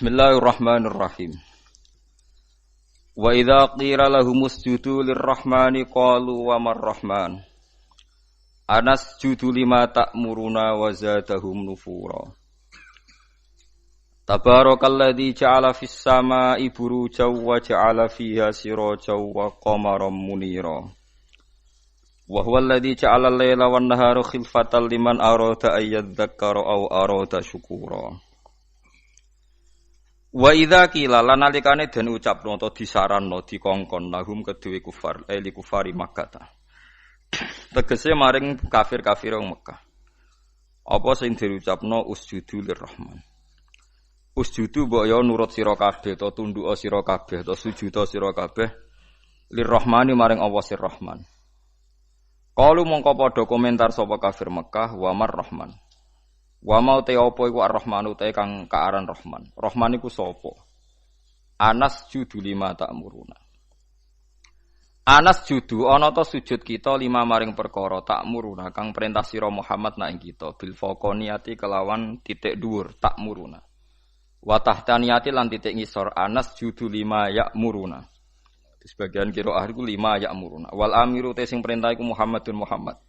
Bismillahirrahmanirrahim. Wa idza qila lahumusjudu lirrahmani qalu wa marrahman. Anasjudu lima ta'muruna wa zadahum nufura. Tabarakalladzi ja'ala fis samaa'i burujan wa ja'ala fiha sirajan wa qamaran munira. Wa huwal ladzi ja'ala al-laila wan nahara khilfatan liman arada ay yadhakkara aw arada syukura. Wa idza qila lan nalikane den ucapno utawa disaranno dikongkon lahum kedue kufar li kufari Makkah. Tegese maring kafir-kafir wong Mekah. Apa sing diucapno usjudu lirrahman. Usjudu mbok ya nurut sira kabeh to tunduk sira kabeh to sujud sira kabeh lirrahmani maring Allah sir Rahman. Qalu mongko padha komentar sapa kafir Mekah wa marrahman. Wa mau te apa iku Ar-Rahmanu te kang kaaran Rahman. Rahman iku sapa? Anas judu lima ta'muruna. Anas judu ana ta sujud kita lima maring perkara ta'muruna kang perintah sira Muhammad nak ing kita bil faqaniyati kelawan titik dhuwur ta'muruna. Wa tahtaniyati lan titik ngisor Anas judu lima ya'muruna. Di sebagian qiraah iku lima ya'muruna. Wal amiru te sing perintah iku Muhammadun Muhammad.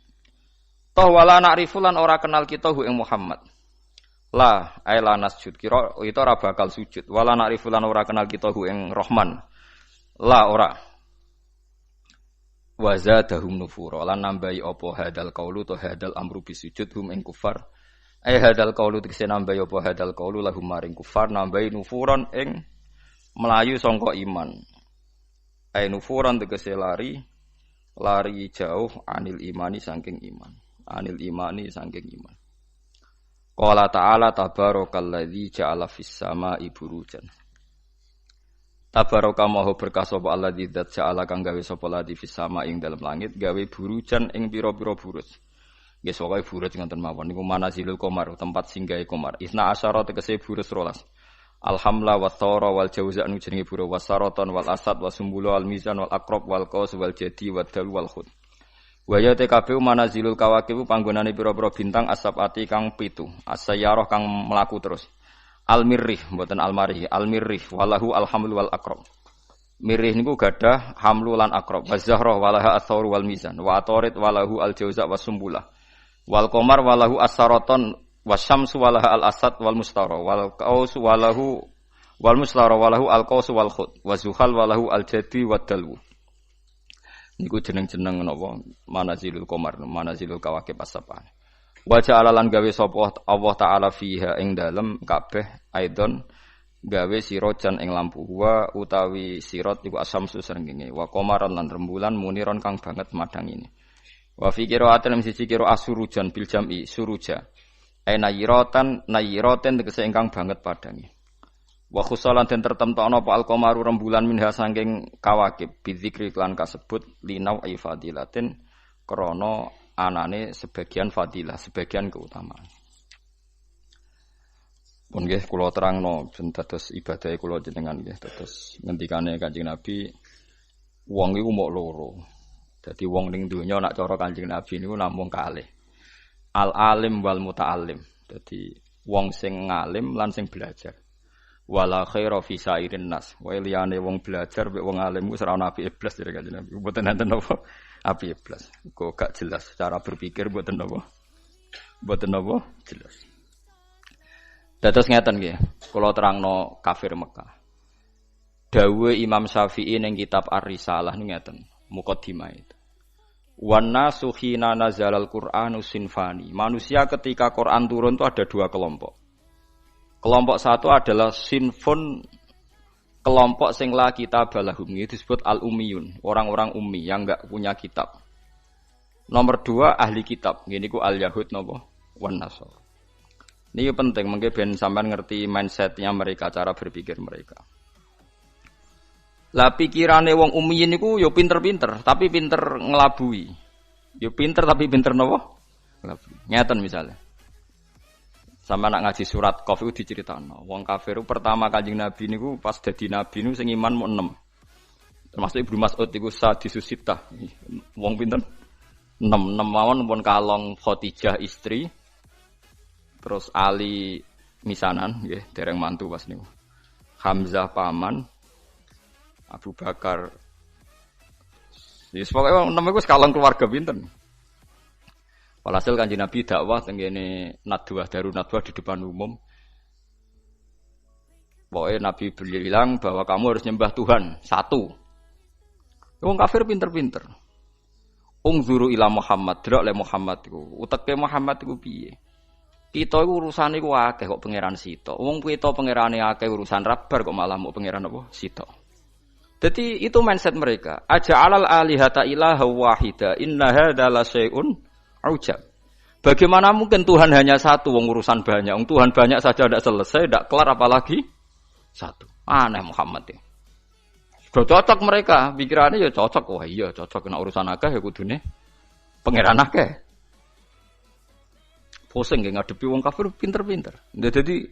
Toh wala na'rifu lan ora kenal kita hu ing Muhammad. La aila nasjud kira itu ora bakal sujud. Wala na'rifu lan ora kenal kita hu ing Rahman. La ora. Wa zadahum nufura lan nambahi apa hadal qaulu to hadal amru bisujud hum ing kufar. Hadal qaulu tegese nambahi apa hadal qaulu lahum maring kufar nambahi nufuran ing melayu sangka iman. Nufuran tegese lari jauh anil imani saking iman. Anil imani saking iman. Qala ta'ala tabarakalladzi ja'ala fis samaa'i burujan. Tabaraka maha berkah sapa alladzi dzat ja'ala kang gawe sapa ladzi fis samaa'i ing dalem langit gawe burujan ing pira-pira buruj. Nggih pokoke buruj ngoten mawon niku manazilul qamar tempat singgahe qamar. Isna asyara tegese buruj 12. Alhamla wa thara wal jauza nu jenenge buruj wasaratan wal asad wasumbulu al mizan wal aqrab wal qaus wal jadi wal dal wal khud. Wa ya TKB manazilul kawakib panggonane pira-pira bintang asabati kang 7 as-sayyarah kang mlaku terus al-mirrih mboten al-marih al-mirrih walahu al-hamlu wal aqrab mirrih niku gadah hamlu lan aqrab waz-zahrah walaha ath-thawr wal mizan wa atarid walahu al-jauza was-sumbulah wal qamar walahu as-saraton wasyamsu walaha al-asad wal mustara wal qaus walahu wal mustara walahu al-qaus wal khud wa zuhal walahu al-jadi wad dalwu. Niku jeneng-jeneng napa manazilul qamar manazilul kawakib as-sab'ah. Wa ja'ala lan gawe sapa Allah taala fiha ing dalem kabeh aidon gawe sirojan ing lampu wa utawi sirot iku asamsu srengenge wa qamaran lan rembulan muniron kang banget madangine. Wa fi qira'atin siji qira'ah surujan bil jam'i suruja. Nayiratan tegese ingkang banget padange. Wa khusalan den tertemtokno apa al-qamaru rembulan minha saking kawakib bidzikri lan kasebut linau ifadilatin krana anane sebagian fadilah sebagian keutamaan. Pun nggih kula terangno ben dados ibadah kula jenengan nggih dados ngendikane Kanjeng Nabi wong iku mok loro. Dadi wong ning donya nak cara Kanjeng Nabi niku namung kalih. Al-alim wal muta'allim. Dadi wong sing ngalim lan sing belajar. Wala khaira fi sa'irin nas. Wa liyane wong belajar mek wong alim wis ora ana apike blas jare Kanjeng Nabi. Mboten enten apa apike blas. Kok gak jelas cara berpikir mboten apa. Mboten apa jelas. Dados ngeten nggih. Kula terangno kafir Mekah. Dawuh Imam Syafi'i ning kitab Ar-Risalah niku ngeten. Muqaddimah itu. Wan nasu khina nazalal Qur'anu sinfani. Manusia ketika Quran turun itu ada dua kelompok. Kelompok satu adalah sinfun, kelompok sing la kitab balahum, itu disebut al-ummiyun, orang-orang ummi yang enggak punya kitab. Nomor dua ahli kitab, gini ku al-yahud nopo wan nasr. Ini penting, mungkin ben sampean ngerti mindsetnya mereka, cara berpikir mereka. Lah pikirane wong ummiyin niku yo pinter-pinter, tapi pinter ngelabui. Yo pinter tapi pinter nopo? Ngelabui. Ngeten misalnya. Sama nak ngaji surat Qaf itu diceritakno. Wong kafir pertama Kanjeng Nabi niku pas dadi nabi niku sing iman mu 6. Termasuk Ibnu Mas'ud iku sadisusitah. Wong pinten? 6 mawon pun kalong Khadijah istri. Terus Ali misanan nggih, dereng mantu pas niku. Hamzah paman, Abu Bakar. Ya pokoke namanya wis kalong keluarga pinten. Walhasil Kanjeng Nabi dakwah teng kene nadwah Darun Nadwah di depan umum. Pokoknya Nabi bilang bahwa kamu harus nyembah Tuhan satu. Wong kafir pinter-pinter. Ungzuru ila Muhammad, delok le Muhammad iku. Uteke Muhammad iku piye? Kita iku urusane iku akeh kok pangeran Sita. Wong kita pangerane akeh urusan rabar kok malah mau pangeran apa? Sita. Jadi itu mindset mereka. Aja'alal alihata ilaha wahida. Inna hadza la syai'un ujab. Bagaimana mungkin Tuhan hanya satu, wong urusan banyak. Wong Tuhan banyak saja tidak selesai, tidak kelar apalagi satu. Aneh Muhammad ya. Sudah cocok mereka, pikirannya ya cocok. Wah iya cocok kena urusan akeh ya kudune pangeran akeh. Pusing nggih ngadepi wong kafir pinter-pinter. Jadi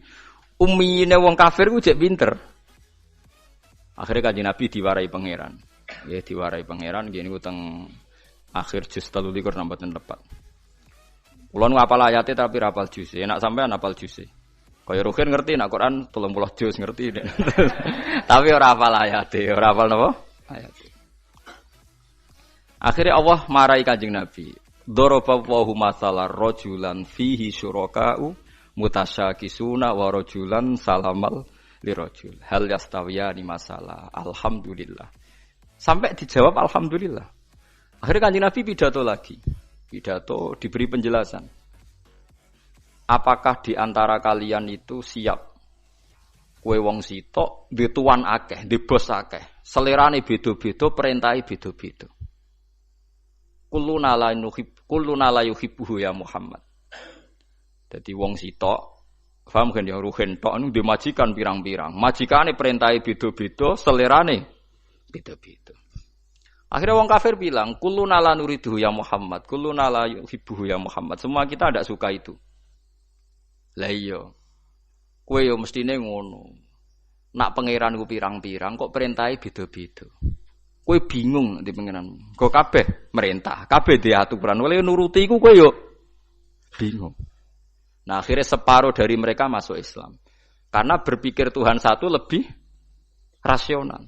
ummine wong kafir ku jek pinter. Akhirnya Kanjeng Nabi diwarai pangeran. Nggih diwarai pangeran nggih niku teng akhir juz 13 nambahan lepat. Kula nu hafal ayate tapi ra hafal juz. Enak sampean hafal juz. Kaya Ruhin ngerti nek Quran 30 juz ngerti. Tapi ora hafal ayate, ora hafal napa? Ayate. Akhirnya Allah marahi Kanjeng Nabi. Daraballahu masalan rajulan fihi syuraka'u mutasyakisuna wa rajulan salamal lirajul. Hal yastawiyani masalah. Alhamdulillah. Sampai dijawab alhamdulillah. Akhirnya Kanjeng Nabi pidato lagi. Pidato diberi penjelasan. Apakah di antara kalian itu siap kowe wong sitok duwe tuan akeh, duwe bos akeh, selerane beda-beda, perintahe beda-beda. Kulluna la yuhibbuhu ya Muhammad. Dadi wong sitok, paham kan ya ruhen tok anu duwe majikan pirang-pirang. Majikane perintahe beda-beda, selerane beda-beda. Akhirnya wong kafir bilang, kulluna la nuriduhu ya Muhammad, kulluna la yuhibbuhu ya Muhammad. Semua kita tidak suka itu. Lah iya. Kowe yo mestine ngono. Nak pangeran ku pirang-pirang kok perintahe beda-beda. Kowe bingung nanti pangeran. Kok kabeh merintah, kabeh diaturan. Oleh nuruti iku kowe yo bingung. Nah, akhirnya separuh dari mereka masuk Islam. Karena berpikir Tuhan satu lebih rasional.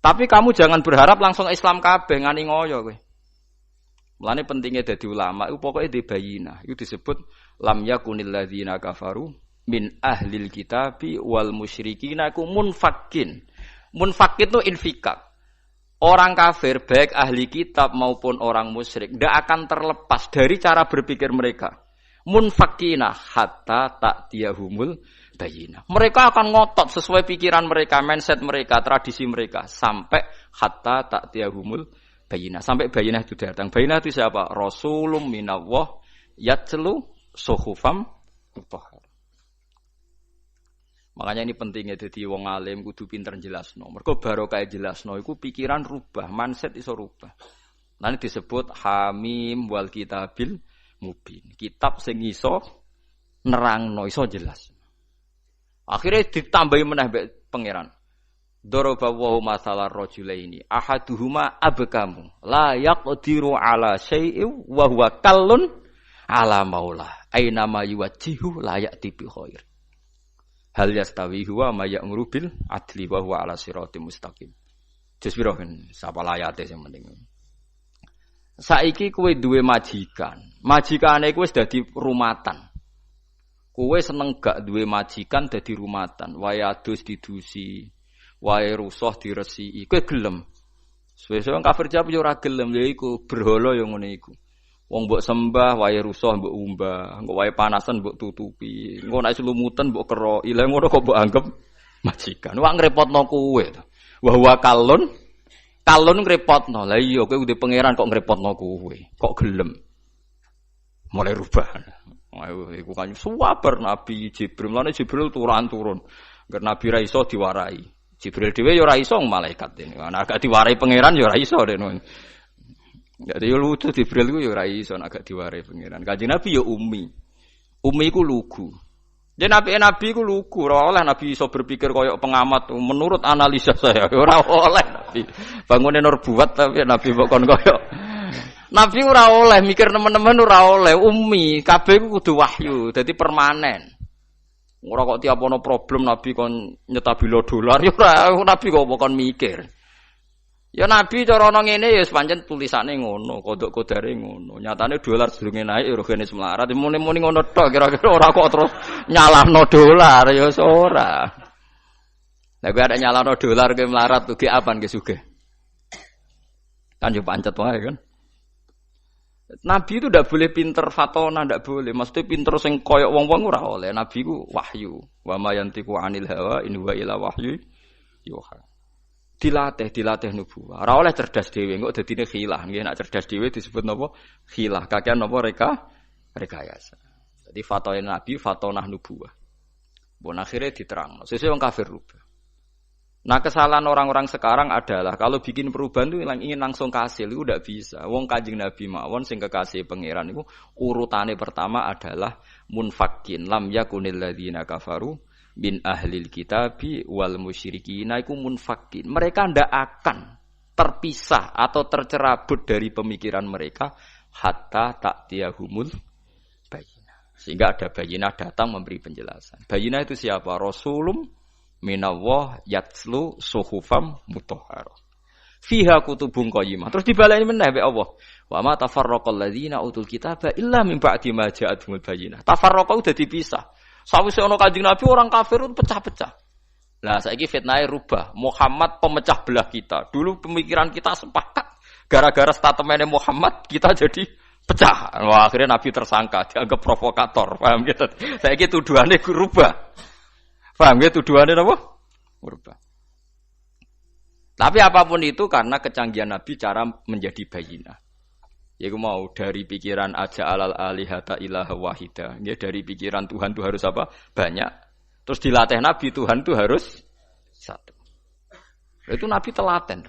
Tapi kamu jangan berharap langsung Islam kabeh ngani ngoyo kowe. Mulane pentingnya dadi ulama iku pokoke di bayinah. Itu disebut lam yakunil ladzina kafaru min ahlil kitabi wal musyrikina iku munfakin. Munfakin itu infikak. Orang kafir baik ahli kitab maupun orang musyrik ndak akan terlepas dari cara berpikir mereka. Munfakina hatta ta'tiyahumul bayinah. Mereka akan ngotot sesuai pikiran mereka, mindset mereka, tradisi mereka sampai hatta ta'tiyahumul bayinah. Sampai bayinah itu datang. Bayinah itu siapa? Rasulun minallah yatlu suhufam mutahhar. Makanya ini pentingnya jadi wong alim kudu pinter jelasno. Mergo barokah jelasno iku pikiran rubah, mindset iso rubah. Nanti disebut Hamim wal kitabil mubin. Kitab sing iso nerangno, iso jelas. Akhirnya ditambahi meneh mbek pangeran. Daraba wa masalah rajulaini ahaduhuma abkamu la yaqdiru ala syai'in wa huwa kallun ala maula aina ma yuwajjihu la ya'ti bi khair. Hal yastawi huwa ma ya'muru bil adli wa huwa ala siratim mustaqim. Jus piro kan sapa ayate sing penting. Saiki kowe duwe majikan. Majikane kowe wis dadi rumatan. Kowe seneng gak duwe majikan dadi rumatan, wae adus didusi, wae rusuh diresiki. Kowe gelem. Suwe-suwe kafir jawab yo ora gelem, lha iku berhala yo ngene iku. Wong mbok sembah wae rusuh mbok umbah, engko wae panasan mbok tutupi, engko nek selumutan mbok keroki. Lah ngono kok mbok anggap majikan. Wak ngrepotno kowe to. Wa huwa kalun ngrepotno. Lah iya kowe udah pangeran kok ngrepotno kowe. Kok gelem. Mulai rubah. Ayo iku kan suwabar Nabi Jibril. Lan Jibril turun. Ger Nabi ra iso diwarai. Jibril dhewe ya ora iso malaikat ini. Nek gak diwarai pangeran ya ora iso dene. Jadi yo lucu Jibril ku ya ora iso nek gak diwarai pangeran. Kanjeng Nabi ya ummi. Ummi ku lugu. Jadi nabi ku lugu, ora oleh Nabi iso berpikir koyok pengamat. Menurut analisa saya ora oleh Nabi. Bangune nur buat tapi Nabi kok kon koyok. Nabi ora oleh mikir teman-teman ora oleh ummi, kabeh ku kudu wahyu, dadi permanen. Ora kok tiap ana problem Nabi kon nyetabilo dolar ya ora Nabi kok kon mikir. Ya Nabi cara ana ngene ya pancen tulisane ngono, kodok-kodare ngono. Nyatane dolar sedurunge naik ya rene semlarat, muni-muni ngono tok kira-kira ora kok terus nyalahno dolar ya ora. Lah kowe ada nyalahno dolar ke melarat tuh ge apan ge sugih. Kan yo pancet wae kan. Nabi itu ndak boleh pinter fatona, ndak boleh. Maksudnya pinter sing koyok wong-wong ora oleh. Nabi ku wahyu. Wa ma yantiqu 'anil hawa in huwa illa wahyu yuha. Dilatih nubuwah. Ora oleh cerdas dhewe, engko dadine khilah. Nggih nek cerdas dhewe disebut napa? Khilah. Kakean napa rekayasa. Jadi fatone Nabi fatonah nubuwah. Bon akhirnya diterangno. Sesuk wong kafir rubah. Nah kesalahan orang-orang sekarang adalah kalau bikin perubahan itu ingin langsung kasil itu tidak bisa. Wong Kanjeng Nabi mawon sing kekasih pangeran itu urutane pertama adalah munfakin lam yakunil ladzina kafaru min ahlil kitabi wal musyrikin iku munfakin. Mereka ndak akan terpisah atau tercerabut dari pemikiran mereka hatta ta'tiyahumul bayyinah. Sehingga ada bayyinah datang memberi penjelasan. Bayyinah itu siapa? Rasulum minallah yatslu suhufam mutahharah fiha kutubun qayyimah. Terus dibaleni meneh mbek Allah. Wa ma tafarraqal ladzina utul kitaba illa min ba'di ma ja'atuhumul bayyinah. Tafarraqa udah dipisah. Sawise ana Kanjeng Nabi orang kafir itu pecah-pecah. Lah saiki fitnahe rubah. Muhammad pemecah belah kita. Dulu pemikiran kita sepakat. Gara-gara statementnya Muhammad kita jadi pecah. Wah, akhirnya Nabi tersangka, dianggap provokator. Paham gitu. Saiki tuduhane rubah. Paham ya tuduhannya apa? Berubah. Tapi apapun itu karena kecanggihan Nabi cara menjadi bayinah. Yaitu mau dari pikiran aja alal alihata ilaha wahida. Ya dari pikiran Tuhan itu harus apa? Banyak. Terus dilatih Nabi Tuhan itu harus satu. Itu Nabi telaten.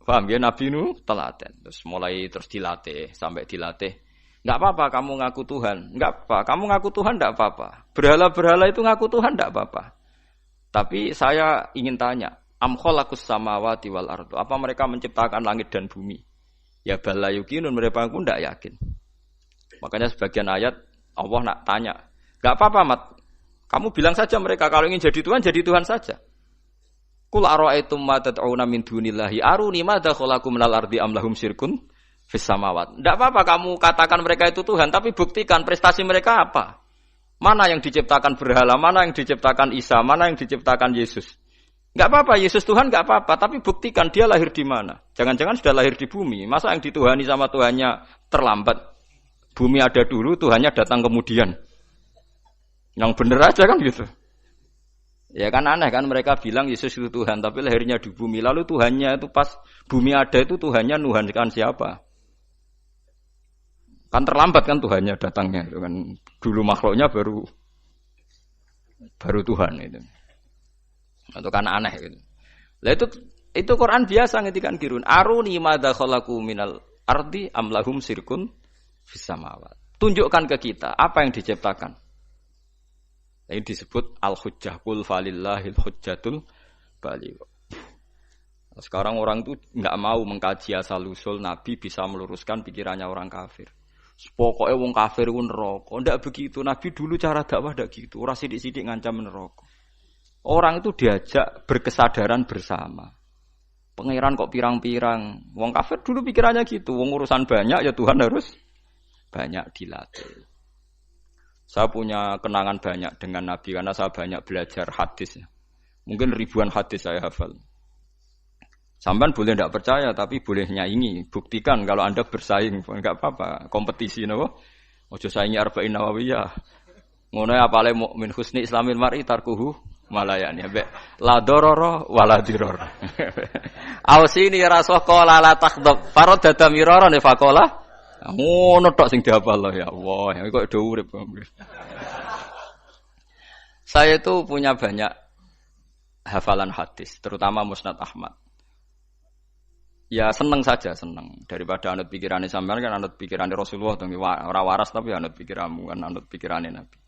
Paham ya Nabi itu telaten. Terus mulai terus dilatih sampai dilatih. Enggak apa-apa kamu ngaku Tuhan. Enggak apa, kamu ngaku Tuhan enggak apa-apa. Berhala-berhala itu ngaku Tuhan enggak apa-apa. Tapi saya ingin tanya, am khalaqus samawati wal ardu? Apa mereka menciptakan langit dan bumi? Ya bala yuqinun, mereka pun enggak yakin. Makanya sebagian ayat Allah nak tanya, enggak apa-apa Mat. Kamu bilang saja mereka kalau ingin jadi Tuhan saja. Qul ara'aytum ma tad'una min dunillahi aruni madza khalaqu minal ardi am lahum syirkun fis samawat. Tidak apa-apa kamu katakan mereka itu Tuhan, tapi buktikan prestasi mereka apa. Mana yang diciptakan berhala, mana yang diciptakan Isa, mana yang diciptakan Yesus. Enggak apa-apa, Yesus Tuhan enggak apa-apa, tapi buktikan dia lahir di mana. Jangan-jangan sudah lahir di bumi. Masa yang dituhani sama Tuhannya terlambat? Bumi ada dulu, Tuhannya datang kemudian. Yang benar aja kan gitu. Ya kan aneh kan mereka bilang Yesus itu Tuhan, tapi lahirnya di bumi. Lalu Tuhannya itu pas bumi ada itu Tuhannya nuhankan siapa? Kan terlambat kan Tuhannya datangnya itu kan dulu makhluknya baru Tuhan itu. Itu kan aneh gitu. Lah itu Quran biasa ngetikan kirun aruni madza khalaqu minal ardi am lahum sirkun fis samawat. Tunjukkan ke kita apa yang diciptakan. Ini disebut al-hujjah qul falillahil hujjatul baligh. Sekarang orang itu enggak mau mengkaji asal-usul Nabi bisa meluruskan pikirannya orang kafir. Pokoknya wong kafir ku neraka. Ndak begitu. Nabi dulu cara dakwah ndak gitu. Ora sithik-sithik ngancam neraka. Orang itu diajak berkesadaran bersama. Pangeran kok pirang-pirang. Wong kafir dulu pikirannya gitu. Wong urusan banyak ya Tuhan harus banyak dilatih. Saya punya kenangan banyak dengan Nabi karena saya banyak belajar hadis. Mungkin ribuan hadis saya hafal. Sampean boleh tidak percaya, tapi boleh nyaingi. Buktikan kalau Anda bersaing, enggak apa-apa. Kompetisi, napa? Ojo saingi arba'in nawawiyah. Ngono apale mukmin husni islamil mar'i tarkuhu malayani. Mbek la dororo wala diror. Ausini rasul qala la takhdab. Faradada mirara ne faqala. Ngono tok sing dihafal ya Allah. Kok do urip. Saya itu punya banyak hafalan hadis, terutama Musnad Ahmad. Ya seneng saja, seneng. Daripada anut pikirannya sampean kan anut pikirannya Rasulullah. Ora waras tapi anut pikiranmu kan anut pikirannya Nabi.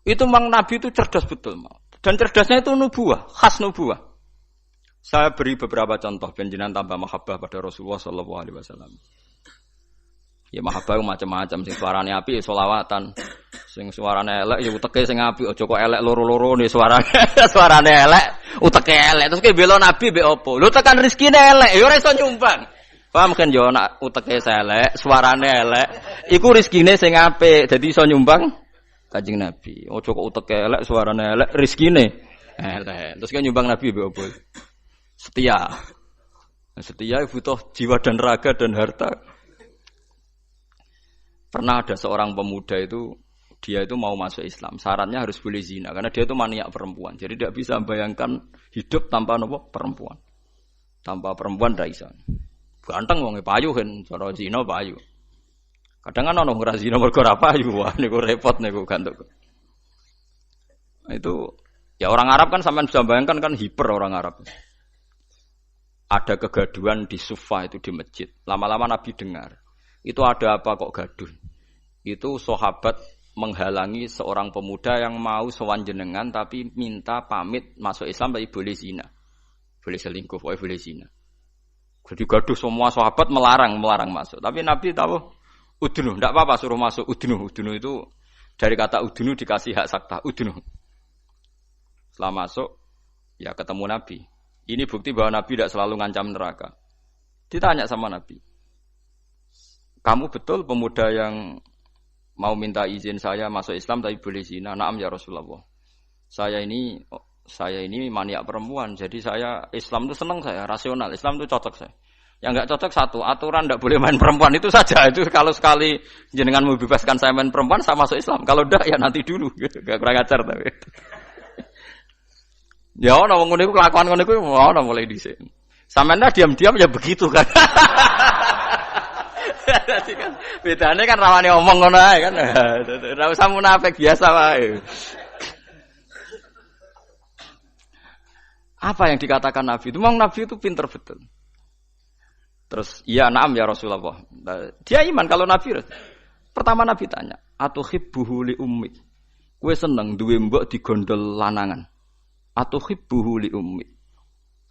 Itu memang Nabi itu cerdas betul. Dan cerdasnya itu nubuah, khas nubuah. Saya beri beberapa contoh, penjenengan tambah mahabbah pada Rasulullah SAW. Ya mahabbah macam-macam sing suarane apik ya selawatan. Sing suarane elek ya uteke sing apik aja kok elek loro-loro nih suarane. Suarane elek, uteke elek. Terus ki bela nabi mbek opo? Lho tekan rezekine elek ya ora iso nyumbang. Paham kan yo nak uteke elek, suarane elek, iku rezekine sing apik dadi iso nyumbang Kanjeng Nabi. Aja kok uteke elek, suarane elek, rezekine elek. Terus kan nyumbang nabi mbek opo? Setia. Setia butuh jiwa dan raga dan harta. Pernah ada seorang pemuda itu, dia itu mau masuk Islam. Syaratnya harus boleh zina, karena dia itu maniak perempuan. Jadi tidak bisa membayangkan hidup tanpa perempuan. Tanpa perempuan tidak bisa. Ganteng wong payu kan, cara zina payu. Kadang kan ono ora zina mergo ora payu, wah niku repot niku gantuk. Itu ya orang Arab kan sampean bisa bayangkan kan hiper orang Arab. Ada kegaduhan di Sufa itu di masjid. Lama-lama Nabi dengar. Itu ada apa kok gaduh? Itu sahabat menghalangi seorang pemuda yang mau sowan jenengan tapi minta pamit masuk Islam tapi boleh zina. Boleh selingkuh, boleh zina. Jadi gaduh semua sahabat melarang masuk. Tapi Nabi tahu udunu, tidak apa-apa suruh masuk udunu. Udunu itu dari kata udunu dikasih hak sakta, udunu. Setelah masuk ya ketemu Nabi. Ini bukti bahwa Nabi tidak selalu ngancam neraka. Ditanya sama Nabi, kamu betul pemuda yang mau minta izin saya masuk Islam tapi boleh zina? Naam ya Rasulullah. Saya ini maniak perempuan. Jadi saya Islam itu senang saya, rasional. Islam itu cocok saya. Yang enggak cocok satu, aturan tidak boleh main perempuan itu saja. Itu kalau sekali jenengan membebaskan saya main perempuan, saya masuk Islam. Kalau enggak ya nanti dulu. Enggak kurang ajar tapi. Ya ono wong ngene iku kelakuan ngono iku ono mulai dhisik. Sampeyan diam-diam ya begitu kan. Dadi kan bedane kan rawane omong ngono ae kan. Ora usah munafik biasa wae. Apa yang dikatakan Nabi itu? Memang Nabi itu pinter betul. Terus, iya na'am ya Rasulullah. Dia iman kalau Nabi. Pertama Nabi tanya, atuhibbuhu li ummik. Kowe seneng duwe mbok digondol lanangan. Atuhibbuhu li ummik.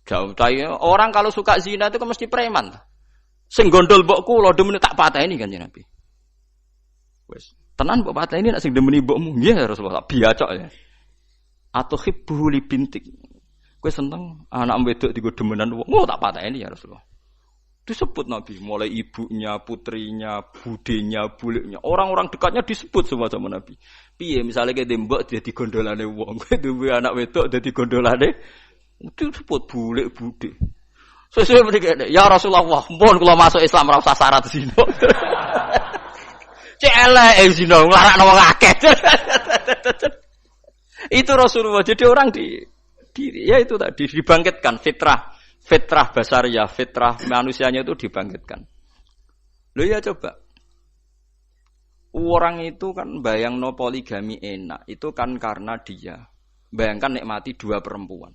Jauh tanya, orang kalau suka zina itu kan mesti preman. Sing gondol mbokku lho demene tak pateni kan Nabi. Wes, tenan mbok pateni nek sing demeni mbokmu. Nggih ya Rasulullah, biacok ya. Atuhibbuhu li bintik. Kowe seneng anak wedok digo demenan wong. Oh tak pateni ya Rasulullah. Disebut Nabi, mulai ibunya, putrinya, budenya, buliknya, orang-orang dekatnya disebut semua sama Nabi. Piye misalnya kayak dembok jadi gondolane wong, duwe anak wedok jadi gondolane, disebut bulik bude. Sesuai begini, ya Rasulullah, mohon kalau masuk Islam rasa syarat zina. Celek zina, nglarakno wong akeh. Itu Rasulullah. Jadi orang ya itu tadi dibangkitkan fitrah basariyah, fitrah manusianya itu dibangkitkan. Loh ya coba. Orang itu kan bayangno poligami enak, itu kan karena dia bayangkan nikmati dua perempuan.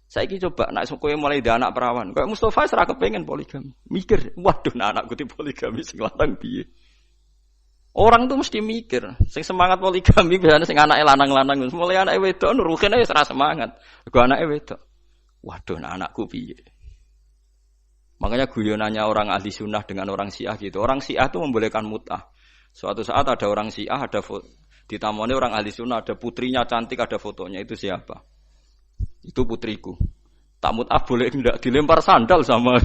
Saiki coba nek kowe mulai dhe anak perawan, kayak Mustafa ora kepengin poligami. Mikir, waduh anakku di poligami sing lanang piye. Orang tuh mesti mikir, sing semangat poligami biasane sing anake lanang-lanang, mulai anake wedok nuruhine wis ora semangat. Go anake wedok. Waduh anakku piye. Makanya guyonannya orang ahli sunnah dengan orang syiah gitu. Orang syiah itu membolehkan mut'ah. Suatu saat ada orang syiah, ada ditamoni orang ahli sunnah, ada putrinya cantik, ada fotonya. Itu siapa? Itu putriku. Tak mut'ah boleh enggak? Dilempar sandal sama.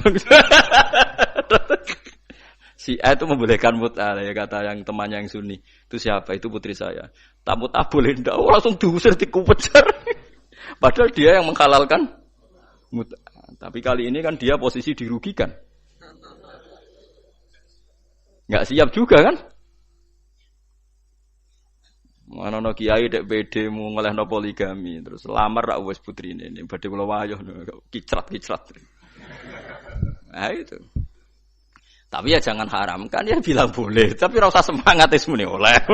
Syiah itu membolehkan mut'ah. Ya kata yang temannya yang sunni. Itu siapa? Itu putri saya. Tak mut'ah boleh enggak? Oh, langsung diusir, dikupejar. Padahal dia yang menghalalkan mut'ah. Tapi kali ini kan dia posisi dirugikan. Enggak siap juga kan? Mana no kiai dek PD mu ngelehno poligami terus lamar rak wis putrine ini badhe kula wayah kicrat. Nah itu. Tapi ya jangan haramkan ya bilang boleh, tapi ora usah semangat wis muni oleh.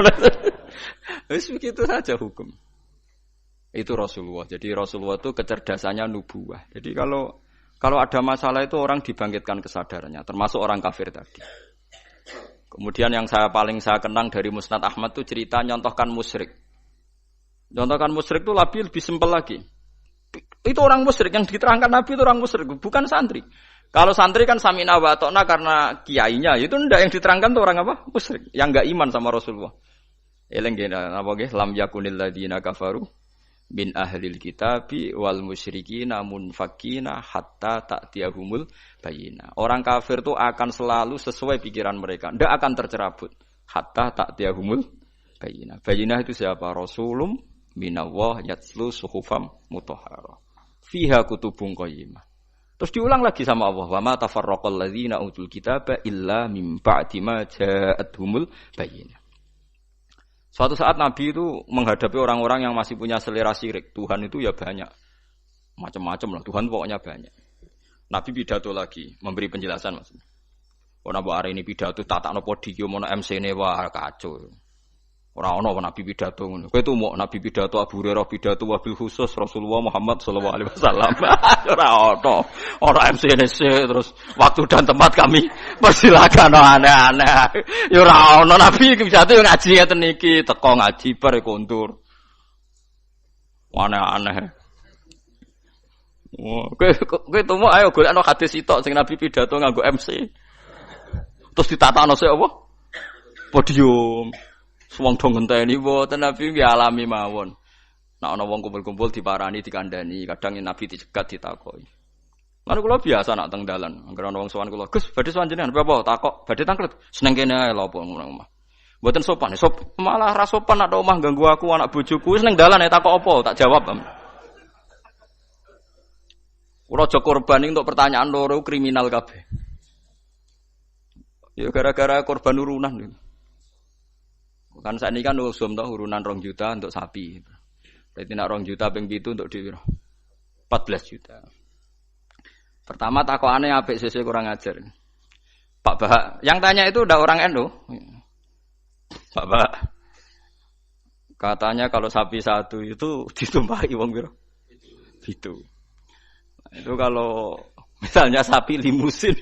Wis begitu saja hukum. Itu Rasulullah. Jadi Rasulullah itu kecerdasannya nubuwah. Jadi kalau ada masalah itu orang dibangkitkan kesadarannya, termasuk orang kafir tadi. Kemudian yang paling saya kenang dari Musnad Ahmad itu cerita nyontohkan musyrik. Nyontohkan musyrik itu lebih simpel lagi. Itu orang musyrik yang diterangkan Nabi itu orang musyrik, bukan santri. Kalau santri kan samina wa ata'na karena kiainya, itu ndak yang diterangkan tuh orang apa? Musyrik, yang enggak iman sama Rasulullah. Eleng nggih apa nggih lam yakunil ladina kafaru min ahlil kitabi wal musyrikina munfakina hatta ta'tiyahumul bayyinah. Orang kafir tuh akan selalu sesuai pikiran mereka, ndak akan tercerabut hatta ta'tiyahumul bayyinah. Bayyinah itu siapa? Rasulum minallah yatslu suhufam mutahharah. Fiha kutubun qayyimah. Terus diulang lagi sama Allah, wa ma tafarraqal ladzina utul kitaba illa mim ba'di ma ja'atuhumul bayyinah. Suatu saat Nabi itu menghadapi orang-orang yang masih punya selera syirik. Tuhan itu ya banyak. Macam-macam lah. Tuhan pokoknya banyak. Nabi pidato lagi. Memberi penjelasan maksudnya. Orang buat hari ini pidato. Tatak no podium. Ono MC ini. Wah kacau. Orang-orang Nabi pidato. Kau itu mau Nabi pidato. Abu Hurairah pidato. Wabil khusus Rasulullah Muhammad SAW. Orang-orang. Orang MC ini. Terus waktu dan tempat kami persilakan. Aneh-aneh. Ya orang-orang Nabi pidato yang ngaji ya teniki. Teko ngaji bare kontur. Aneh-aneh. Kowe itu mau ayo golekno hadis sitok sing Nabi pidato nganggo MC. Terus ditatakno sik apa? Podium. Wong do ngenteni mboten Nabi nggih alami mawon. Nek ana wong kumpul-kumpul diparani dikandani, kadang Nabi dicegat ditakoki. Lan kula biasa nak teng dalan, anggere ana wong sowan kula, "Gus, badhe sowan jenengan apa takok? Badhe tanglet." Seneng kene ae lho apa ngono omah. Mboten sopan, malah ra sopan nek omah ganggu aku anak bojoku, wis ning dalan takok apa, tak jawab. Kula aja korban untuk pertanyaan loro kriminal kabeh. Ya gara-gara korban urunan. Kan saat ini kan usum toh urunan 2 juta untuk sapi. Berarti nak 2 juta ping 7 untuk di 14 juta. Pertama takokane apik sesuk kurang ajar. Pak Bahak, yang tanya itu udah orang NU. Pak Bahak. Katanya kalau sapi satu itu ditumpahi wong piro? Gitu. Itu kalau misalnya sapi limusin.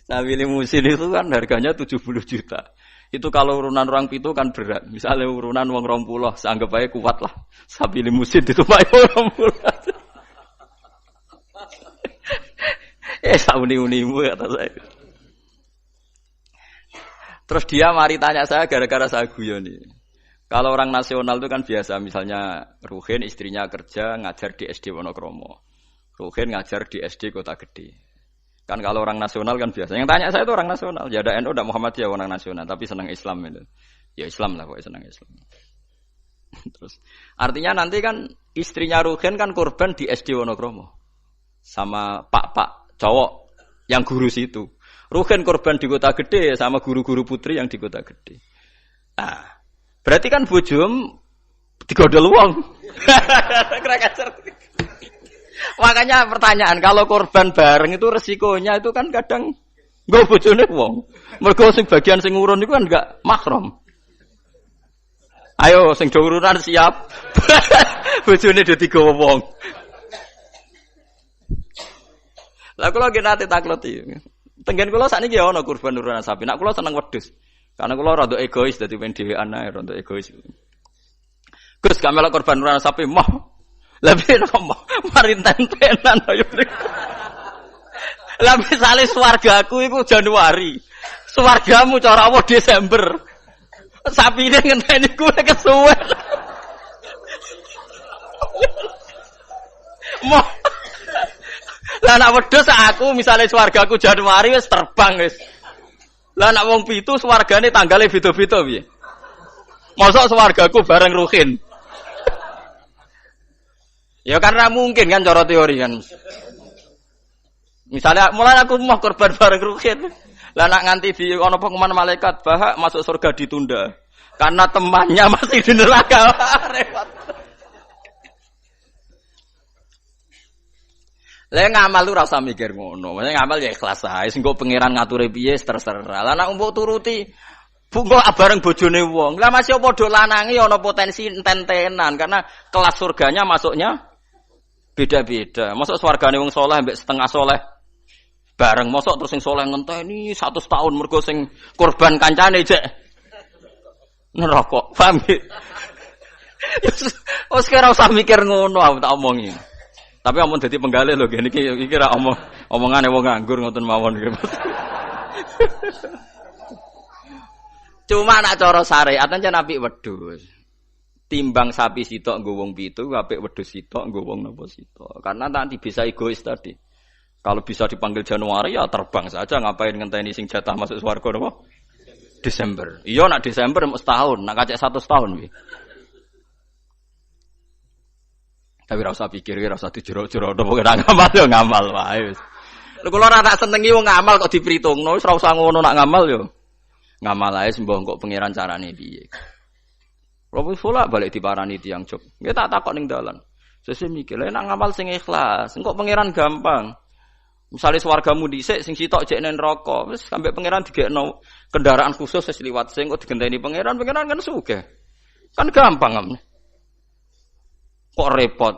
Sapi limusin itu kan harganya 70 juta. Itu kalau urunan orang pitu kan berat. Misalnya urunan wong 20, seanggap aja kuat lah. Sapi limusin ditumpahi wong 20. Sauni-unimu kata saya. Terus dia mari tanya saya gara-gara saya guyoni. Kalau orang nasional itu kan biasa. Misalnya Ruhin istrinya kerja ngajar di SD Wonokromo. Ruhin ngajar di SD Kota Gede. Kan kalau orang nasional kan biasa. Yang tanya saya itu orang nasional. Ya ada NU, ada Muhammadiyah orang nasional. Tapi senang Islam itu. Ya Islam lah kok senang Islam. Terus artinya nanti kan istrinya Ruhin kan korban di SD Wonokromo. Sama pak cowok yang guru situ. Ruhin korban di Kota Gede sama guru-guru putri yang di Kota Gede. Nah, berarti kan bojom digodol wong. Makanya pertanyaan kalau korban bareng itu resikonya itu kan kadang nggo bojone wong. Mergo sing bagian sing ngurun iku kan enggak mahram. Ayo sing do urunan siap. Bojone do digawa wong. Lah kula nggih nate takleti. Tenggen kula sakniki ya ana korban urunan sapi. Nek kula seneng wedhus. Karena kula rada egois dadi pen dhewean ae rada egois. Gus gak melok korban urunan sapi mah. Lebih nopo marinten-tenan ayo. Lah misale swargaku iku Januari. Swargamu cara apa Desember. Sapine ngenteni kuwe kesuwen. Mo. Lah nek wedhus aku misale swargaku Januari wis terbang wis. Lah nek wong pitu swargane tanggale beda-beda piye? Mosok swargaku bareng Ruhin. Ya karena mungkin kan cara teori kan. Misalnya mulai aku mau korban bareng Ruhin. Lah nak nganti di ana pengumuman malaikat Bahak masuk surga ditunda. Karena temannya masih di neraka. Repot. Lah ngamal lu ora usah mikir ngono. Maksudnya ngamal ya ikhlas ae. Sing kok pangeran ngature piye terserah. Lah nak mbok turuti bungo bareng bojone wong. Lah masih padha lanangi ana potensi enten-tenan karena kelas surganya masuknya beda-beda. Mosok swargane wong saleh mbek setengah saleh bareng mosok terus sing saleh ngenteni 100 tahun mergo sing korban kancane jek neraka. Paham ya? Wes kira usah mikir ngono aku tak omongi. Tapi amun dadi penggalih lho ngene iki ra omongane wong nganggur ngoten mawon iki. Cuma nak cara syariat ancen apik wedhus. Timbang sapi sitok nggo wong 7, apik wedhus sitok nggo wong napa sitok. Karena nanti bisa egois tadi. Kalau bisa dipanggil Januari ya terbang saja, ngapain ngenteni sing jatah masuk swarga napa? Desember. Iya nak Desember mau setahun, nak kacek 100 tahun piye. Tapi ora usah pikir, ora usah dijero-jero napa kena ngamal yo ngamal wae wis. Lha kula ora tak senengi wong ngamal kok diperhitungno, wis ora usah ngono nak ngamal yo. Ngamal ae sembah kok pangeran carane piye. Kula wis balik diparani tiyang Jog. Nggih tak takok ning dalan. Sesuk mikir, lha nak ngamal sing ikhlas, engko pangeran gampang. Misalnya swargamu dhisik sing sitok jek nen neraka, wis sampe pangeran digekno kendaraan khusus wis liwat sing kok digenteni pangeran kan sugih. Kan gampang am. Kok repot.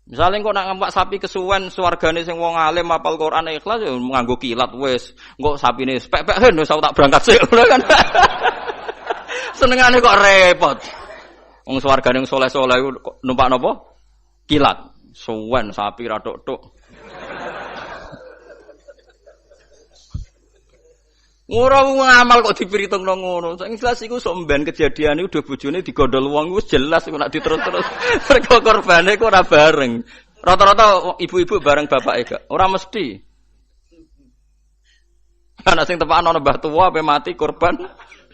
Misalnya kok nak ngampak sapi kesuwen swargane sing wong alim apal Quran ikhlas ya nganggo kilat wis. Engko sapine pek-pek hen wis tak berangkat sik kan. Senengane kok repot. Wong swargane saleh-saleh numpak napa? Kilat. Suwen sapi ra tok-tok. Ora ngamal kok diperhitungno ngono. Sing jelas iku sok mben kejadiane udah bojone digondol wong wis jelas kok nek diterus-terus. Mergo korbane kok ora bareng. Rata-rata ibu-ibu bareng bapake gak. Ora mesti. Ana sing tepakan ana mbah tuwa ape mati korban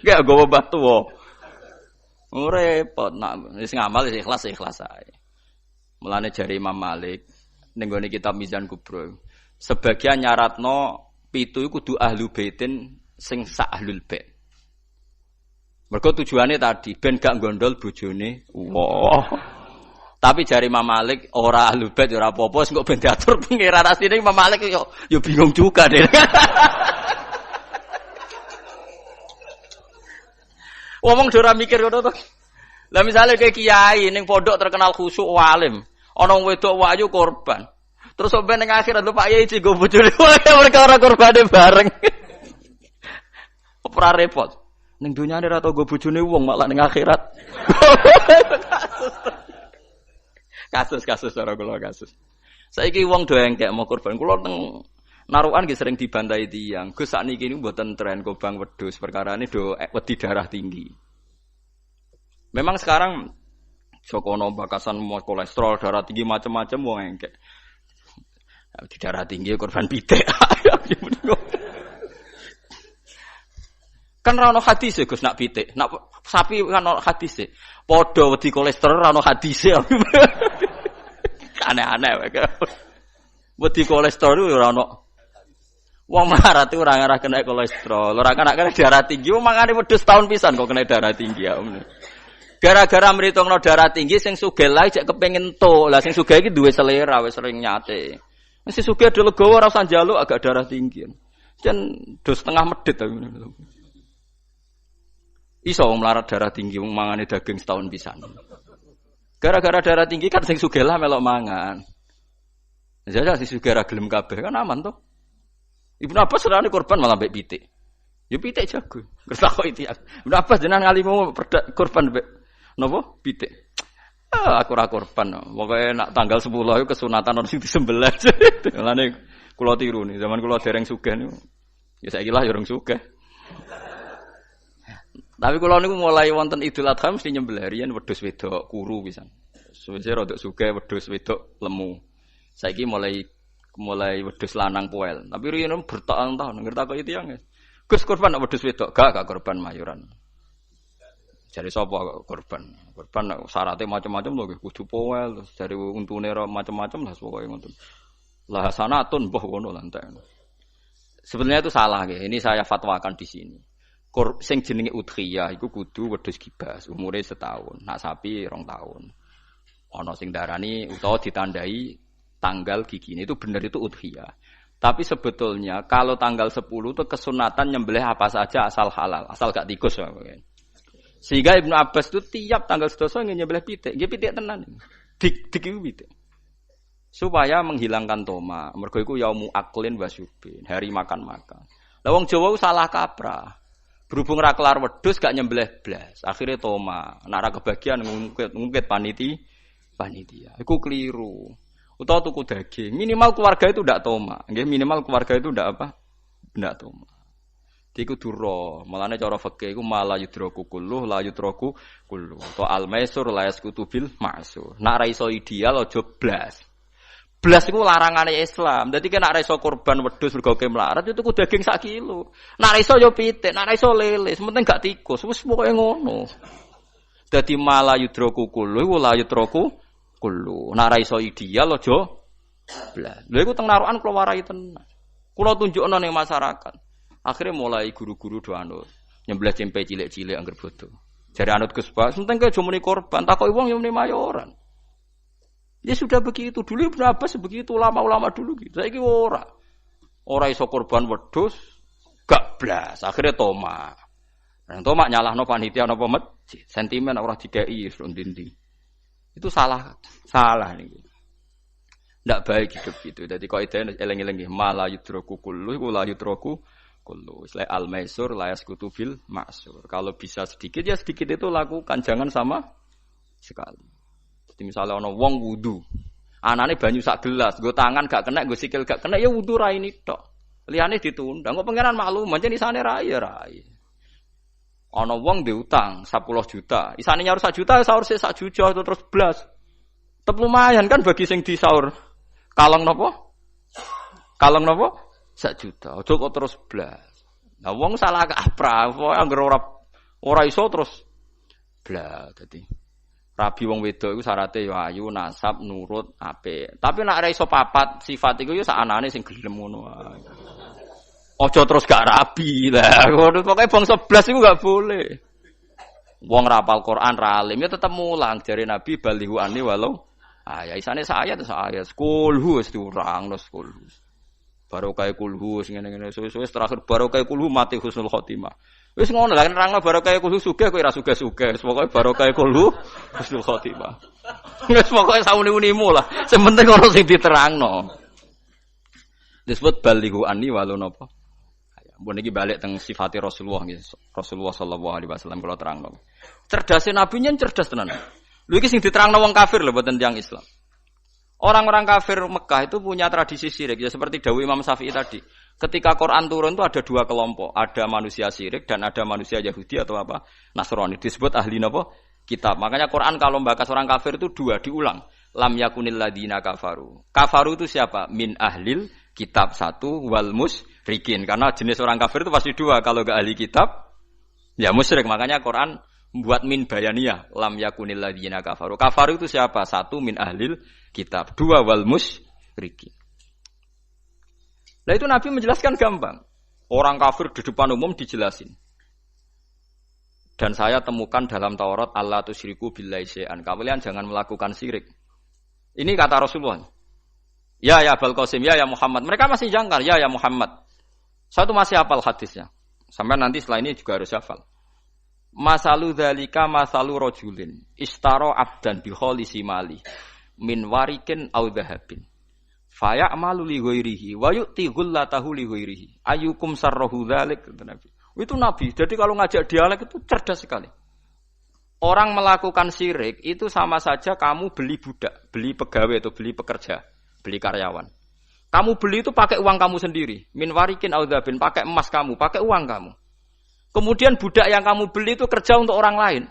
gak gowo mbah tuwa. Ora repot nak wis ngamal wis ikhlas ae. Mulane jare Imam Malik ning gone kitab Mizan Kubro. Sebagian nyaratno 7 iku kudu ahlu baitin sing sak ahlul bait. Mergo tujuane tadi ben gak gondol bojone. Wah. Tapi jare Imam Malik ora ahlul bait ora apa-apa sing kok ben diatur pangeran asline Imam Malik yo bingung juga deh. Ngomong ora mikir ngono to. Lah misale kayak kiai ning pondok terkenal khusyuk alim, ana wedok wayu korban. Terus sampai ning akhirat lho Pak Yai go bojone mereka ora korbane bareng. Ora repot. Ning dunyane ora tau go bojone wong malah ning akhirat. Kasus ora kula kasus. Saiki wong do engkek mau korban. Kula teng narukan nggih sering dibantai tiyang. Gus sakniki niku mboten tren kobang wedhus, perkarane do wedi darah tinggi. Memang sekarang Jokono bakasan kolesterol, darah tinggi macam-macam wong engkek. Di darah tinggi korban pitik. Kan ra ono hadis Gus nak pitik, nak sapi kan ono hadis. Padha wedi kolesterol ra ono hadis. Aneh-aneh wae. Wedi kolesterol ora ono. Wong melarat itu ora ngarah kena kolesterol, ora kena darah tinggi, mangane wedhus tahun pisan kok kena darah tinggi ya. Gara-gara mritungno darah tinggi sing sugih lae cek kepengin to. Lah sing sugih iki duwe selera wis sering nyate. Mesti sugih do legowo ora usah njaluk agak darah tinggi. Jan do setengah medhit ta. Iso wong melarat darah tinggi wong mangane daging setahun pisan. Gara-gara darah tinggi kan sing sugih lah melok mangan. Jadi sing sugih ra gelem kabeh kan aman to. Ibnu Abbas serane korban malah mbek pitik. Ya pitik jago. Kersako iki. Ibnu Abbas jenengan ngalimu korban mbek napa? Pitik. Aku ora korban. Pokoke nak tanggal 10 iku kesunatan ono sing disembelih. Mulane kula tiru nih, zaman kula dereng sugih niku. Ya saiki lah ya urung sugih. Tapi kula niku mulai wonten Idul Adha mesti nyembelih riyen wedhus wedok kuru pisan. Suwe rodok sugih wedhus wedok lemu. Saiki mulai wedhus lanang poel. Tapi riyen bertahun-tahun ngerti kok itu yang. Gus korban nak wedhus wedok gak korban mayuran. Jare sapa korban? Korban syaratnya macam-macam lho kudu poel terus jare untune macam-macam lah pokoke ngoten. Lah sanatun mbah ngono lantek. Sebenarnya itu salah nggih. Ini saya fatwakan di sini. Sing jenenge udhiyah iku kudu wedhus gibas, umure setahun. Nak sapi 2 tahun. Ana sing darani utawa ditandai tanggal gigine itu benar itu udhiyah. Tapi sebetulnya kalau tanggal 10 itu kesunatan nyembelih apa saja asal halal, asal gak tikus. Sehingga Ibnu Abbas itu tiap tanggal 11 nyembelih pitik, nggih pitik tenan. Dik pitik. Supaya menghilangkan toma. Mergo iku yaumu aklin wasyubin, hari makan-makan. Lah wong Jawa salah kaprah. Berhubung ra kelar wedhus gak nyembelih blas, akhire toma. Nek ra kebagian ngungkit panitia. Iku keliru. Utawa tuku daging. Minimal keluarga itu ndak toma. Nggih, minimal keluarga itu ndak apa? Ndak toma. Iku duro. Mulane cara fikih iku mala yudraku kullu la yudraku kullu. To al-maisur la yasqutu bil ma'sur. Nek ra iso ideal aja blas. Blas iku larangane Islam. Dadi nek ra iso kurban wedhus mergo melarat itu tuku daging sak kilo. Nek ra iso yo pitik, nek ra iso lele, penting gak tikus. Wis pokoke ngono. Dadi mala yudraku kullu iku la yudraku kullu. Nek ra iso ideal aja blas. Lha iku teng narukan kula warai tenan. Kula tunjukno ning masyarakat. Akhirnya mulai guru-guru do anut nyembelih tempe cilik-cilik angger bodo. Jare anut Gus Bas, penting ke aja muni korban, takoki wong yo muni mayoran. Ya sudah begitu. Dulu Ibnu Abbas begitu, ulama-ulama dulu gitu. Saiki ora. Ora iso korban wedhus, gak blas. Akhirnya toma. Nang toma nyalahno panitia napa masjid. Sentimen ora dikeki ndi-ndi. Itu salah. Salah niku. Ndak baik hidup gitu. Dadi kaidah eling-eling nggih, mala yudraku kullu iku la yudraku kullu. Isla al-maisur la yasqutu bil ma'sur. Kalau bisa sedikit ya sedikit itu lakukan, jangan sama sekali. Jadi misalnya ana wong wudu, anane banyu sak gelas, nggo tangan gak kena, nggo sikil gak kena ya wudu ra ini tok. Liyane ditunda. Kok pangeran maklum, pancen isane ra ya ra. Ana wong diutang 10 juta, isane nyaur 1 juta, sahur 1 juta terus blas. Tep lumayan kan bagi sing disaur. Kalong napa? Kalong napa? 1 juta. Aja kok terus blas. Nah wong salah kaprah, anggere ora iso terus blas dadi. Rabi wong wedok iku syaraté ya ayu, nasab, nurut, apik. Tapi nek ora iso papat sifat iku ya sak anane sing gelem ngono wae. Aja terus gak rabi. Lah ngono pokoke bangsa blas iku gak boleh. Wong ra hafal Quran, ra alim ya tetep mulang jare Nabi balihu ani walau ya isane saya terus ayat kulhu wis diurangno kulhu. Barokah kulhu sing ngene-ngene suwe-suwe terakhir barokah kulhu mati husnul khotimah. Wis ngono lah nerangno barokah kulhu sugih kowe ora sugih-sugih. Pokoke barokah kulhu husnul khotimah. Wis pokoke sauni-unimu lah. Sing penting ono sing diterangno. Disebut balighu anni walau napa. Mbon iki balik teng sifate Rasulullah nggih. Rasulullah sallallahu alaihi wasallam kula terangno. Cerdase nabi nyen cerdas tenan. Lho iki sing diterangno wong kafir lho mboten tiyang Islam. Orang-orang kafir Mekah itu punya tradisi syirik ya seperti dawuh Imam Syafi'i tadi. Ketika Quran turun itu ada 2 kelompok, ada manusia syirik dan ada manusia Yahudi atau apa? Nasrani. Disebut ahli napa? Kitab. Makanya Quran kalau membahas orang kafir itu 2 diulang. Lam yakunil ladina kafaru. Kafaru itu siapa? Min ahlil kitab 1 wal musyrikin. Karena jenis orang kafir itu pasti 2. Kalau enggak ahli kitab ya musyrik. Makanya Quran buat min bayaniyah. Lam yakunil ladina kafaru. Kafaru itu siapa? 1 min ahlil kitab, 2 wal musyrikin. Nah itu Nabi menjelaskan gampang. Orang kafir di depan umum dijelasin. Dan saya temukan dalam Taurat Allah tusyriku billahi syai'an. Kalian jangan melakukan syirik. Ini kata Rasulullah. Ya Abul Qasim, ya Muhammad. Mereka masih jangkar, ya Muhammad. Saya itu masih hafal hadisnya. Sampai nanti setelah ini juga harus hafal. Masalu dzalika masalu rajulin istaro abdan bi khalisi mali min warikin au dhahabin fayamalu li ghairihi wa yu'ti ghullatahu li ghairihi ayyukum sarrahu dzalik Nabi. Itu Nabi. Jadi kalau ngajak dialek itu cerdas sekali. Orang melakukan syirik itu sama saja kamu beli budak, beli pegawai atau beli pekerja, beli karyawan. Kamu beli itu pakai uang kamu sendiri, min warikin au dhahabin, pakai emas kamu, pakai uang kamu. Kemudian budak yang kamu beli itu kerja untuk orang lain.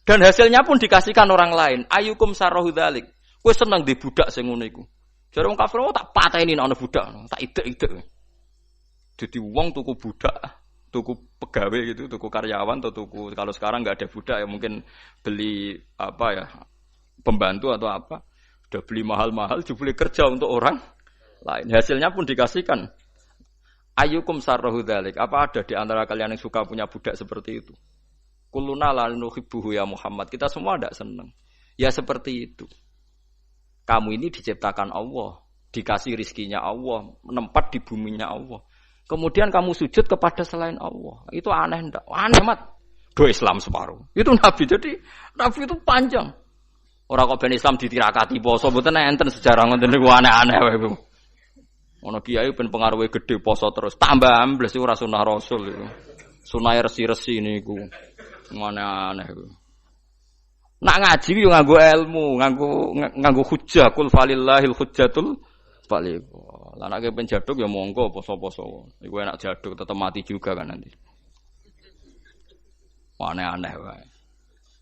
Dan hasilnya pun dikasihkan orang lain. Ayyukum sarrahu dzalik. Kowe seneng di budak sing ngono iku. Jare wong kafir tak pateni nek ana budak, tak idek-idek. Jadi wong tuku budak, tuku pegawai gitu, tuku karyawan atau tuku kalau sekarang enggak ada budak ya mungkin beli apa ya, pembantu atau apa. Udah beli mahal-mahal dibeli kerja untuk orang lain. Hasilnya pun dikasihkan. Ayyukum sarrahu dzalik. Apa ada di antara kalian yang suka punya budak seperti itu? Kulluna la nuhibbuhu ya Muhammad. Kita semua tidak senang. Ya seperti itu. Kamu ini diciptakan Allah, dikasih rizkinya Allah, menempat di buminya Allah. Kemudian kamu sujud kepada selain Allah. Itu aneh enggak? Aneh mat. Do Islam separuh. Itu Nabi. Jadi Nabi itu panjang. Orang kok ben Islam ditirakati poso mboten enten sejarah ngoten niku aneh-aneh wae iku. Ono kiai ben pengaruhe gedhe poso terus tambah ambles iku ora sunah Rasul iku. Sunah resi-resi niku. Aneh-aneh iku. Nak ngaji yo nganggo ilmu, nganggo hujjah, kul falillahil hujjatul baligh. Lah nek penjaduk ya monggo poso-poso. Iku enak jaduk tetep mati juga kan nanti. Aneh-aneh wae.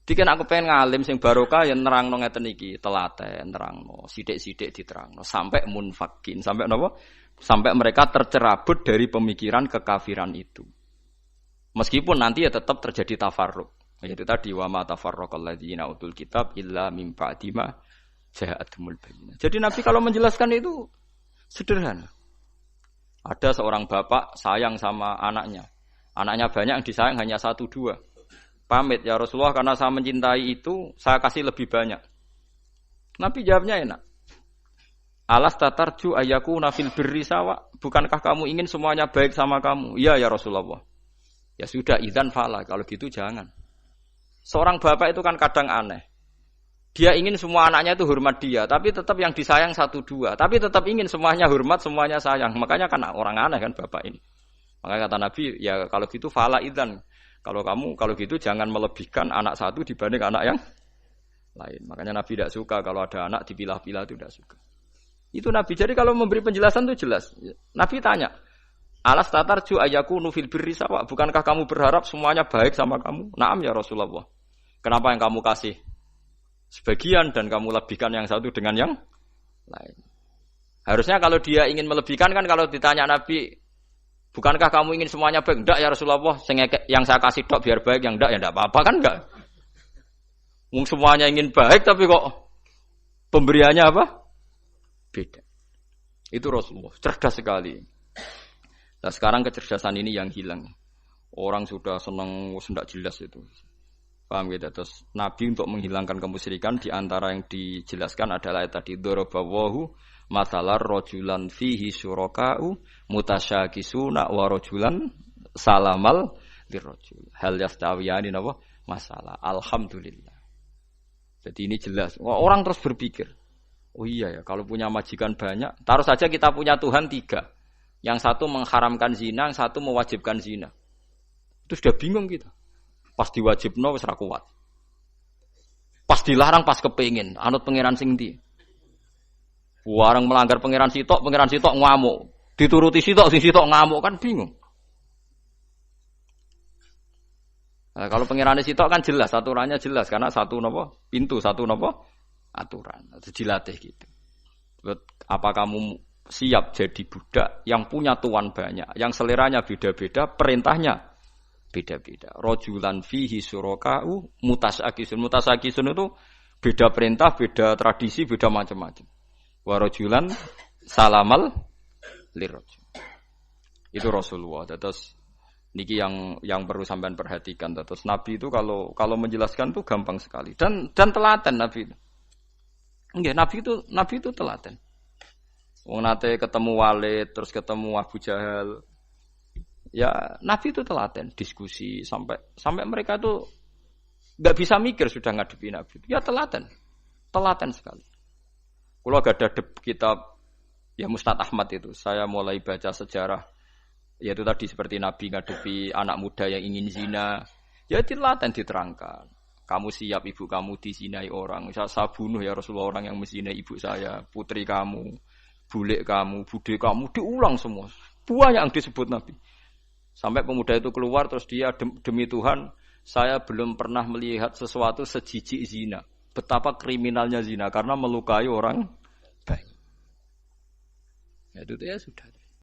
Diken aku pengen ngalim sing barokah ya nerangno ngeten iki, telaten nerangno, sithik-sithik diterangno sampai munfakin, sampai napa? Sampai mereka tercerabut dari pemikiran kekafiran itu. Meskipun nanti ya tetap terjadi tafarruq. Itu tadi wa ma tafarraqal ladzina utul kitab illa mim ba'di ma ja'atumul bayyinah. Jadi Nabi kalau menjelaskan itu sederhana. Ada seorang bapak sayang sama anaknya. Anaknya banyak yang disayang hanya 1-2. Pamit ya Rasulullah karena saya mencintai itu, saya kasih lebih banyak. Nabi jawabnya enak. Alas tatarju ayakuna fil birri sawa. Bukankah kamu ingin semuanya baik sama kamu? Iya ya Rasulullah. Ya sudah idzan fala, kalau gitu jangan. Seorang bapak itu kan kadang aneh. Dia ingin semua anaknya itu hormat dia, tapi tetap yang disayang 1-2. Tapi tetap ingin semuanya hormat, semuanya sayang. Makanya kan orang aneh kan bapak ini. Makanya kata Nabi, ya kalau gitu fala idzan. Kalau gitu jangan melebihkan anak satu dibanding anak yang lain. Makanya Nabi tidak suka kalau ada anak dipilah-pilah, itu tidak suka. Itu Nabi. Jadi kalau memberi penjelasan itu jelas. Nabi tanya, alas tatarju ayakunu fil birri sawa. Bukankah kamu berharap semuanya baik sama kamu? Naam ya Rasulullah. Kenapa yang kamu kasih sebagian dan kamu lebihkan yang satu dengan yang lain? Harusnya kalau dia ingin melebihkan kan kalau ditanya Nabi, bukankah kamu ingin semuanya baik? Enggak ya Rasulullah. Yang saya kasih tok biar baik, yang enggak ya enggak apa-apa kan enggak. Semuanya ingin baik tapi kok pemberiannya apa? Beda. Itu Rasulullah. Cerdas sekali. Nah sekarang kecerdasan ini yang hilang. Orang sudah senang, sudah jelas itu. Paham gitu? Terus Nabi untuk menghilangkan kemusyrikan di antara yang dijelaskan adalah tadi darabawahu masalar rajulan fihi syuraka'u mutasyakisuna wa rajulan salamal lirrajul. Hal yastawiyani napa? Masalah. Alhamdulillah. Jadi ini jelas. Orang terus berpikir, oh iya ya, kalau punya majikan banyak, taruh saja kita punya Tuhan 3. Yang satu mengharamkan zina, yang satu mewajibkan zina. Itu sudah bingung kita. Pas diwajibno wis ra kuat. Pas dilarang pas kepengin, anut pangeran sing ndi. Warang melanggar pangeran sitok ngamuk. Dituruti sitok sing sitok ngamuk kan bingung. Nah, kalau pangerane sitok kan jelas, aturannya jelas karena satu napa? Pintu, satu napa? Aturan. Itu dilatih gitu. Apa kamu siap jadi budak yang punya tuan banyak, yang seleranya beda-beda, perintahnya beda-beda. Rajulan fihi syuraka'u mutasakisun. Mutasakisun itu beda perintah, beda tradisi, beda macam-macam. Wa rajulan salamal lirrajul. Itu Rasulullah. Terus niki yang perlu sampean perhatikan. Terus Nabi itu kalau menjelaskan itu gampang sekali dan telaten Nabi itu. Nggih, Nabi itu telaten. Wong nate ketemu Walid, terus ketemu Abu Jahal. Ya, Nabi itu telaten diskusi sampai mereka tuh enggak bisa mikir sudah ngadepi Nabi. Ya telaten sekali. Kalau gak ada kitab ya Musnad Ahmad itu, saya mulai baca sejarah yaitu tadi seperti Nabi ngadepi anak muda yang ingin zina. Ya telaten diterangkan. Kamu siap ibu kamu dizinai orang. Saya bunuh ya Rasulullah orang yang menzinai ibu saya, putri kamu, bulik kamu, bude kamu, diulang semua. Banyak yang disebut Nabi. Sampai pemuda itu keluar terus dia demi Tuhan, saya belum pernah melihat sesuatu sejijik zina. Betapa kriminalnya zina karena melukai orang baik. Ya itu ya sudah.